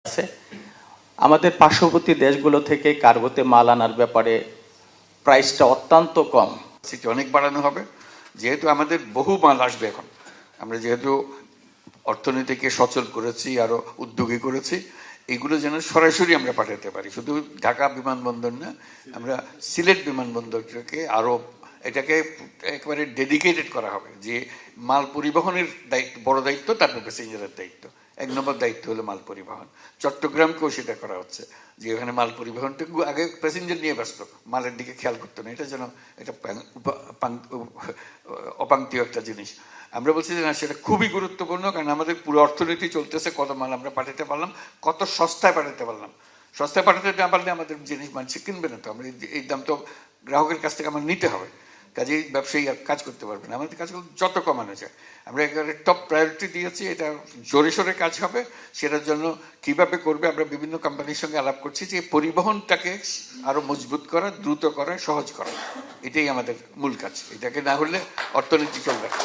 আছে। আমাদের পার্শ্ববর্তী দেশগুলো থেকে কার্গোতে মাল আনার ব্যাপারে প্রাইসটা অত্যন্ত কম। সেটা অনেক বাড়ানো হবে, যেহেতু আমাদের বহু মাল আসবে এখন। আমরা যেহেতু অর্থনীতিকে সচল করেছি, আরো উদ্যোগী করেছি, এগুলো যেন সরাসরি আমরা পাঠাতে পারি। শুধু ঢাকা বিমানবন্দর না, আমরা সিলেট বিমানবন্দরটাকে আরো এটাকে একেবারে ডেডিকেটেড করা হবে, যে মাল পরিবহনের দায়িত্ব বড় দায়িত্ব, তারপর প্যাসেঞ্জারের দায়িত্ব। 1 নম্বর দায়িত্ব হলো মাল পরিবহন। চট্টগ্রামকেও সেটা করা হচ্ছে, যে এখানে মাল পরিবহনটুকু আগে প্যাসেঞ্জার নিয়ে ব্যস্ত, মালের দিকে খেয়াল করতো না। এটা যেন এটা অপাঙ্ক্তীয় একটা জিনিস। আমরা বলছি যে না, সেটা খুবই গুরুত্বপূর্ণ, কারণ আমাদের পুরো অর্থনীতি চলতেছে কত মাল আমরা পাঠাতে পারলাম, কত সস্তায় পাঠাতে পারলাম। সস্তায় পাঠাতে না পারলে আমাদের জিনিস মানুষ কিনবে না। তো আমরা এই দাম তো গ্রাহকের কাছ থেকে আমার নিতে হবে, কাজেই ব্যবসায়ী আর কাজ করতে পারবে না। আমাদের কাজগুলো যত কমানো যায়, আমরা একেবারে টপ প্রায়োরিটি দিয়েছি। এটা জোরে সোরে কাজ হবে। সেটার জন্য কিভাবে করবে, আমরা বিভিন্ন কোম্পানির সঙ্গে আলাপ করছি, যে পরিবহনটাকে আরো মজবুত করা, দ্রুত করা, সহজ করা, এটাই আমাদের মূল কাজ। এটাকে না হলে অর্থনীতি চলবে না।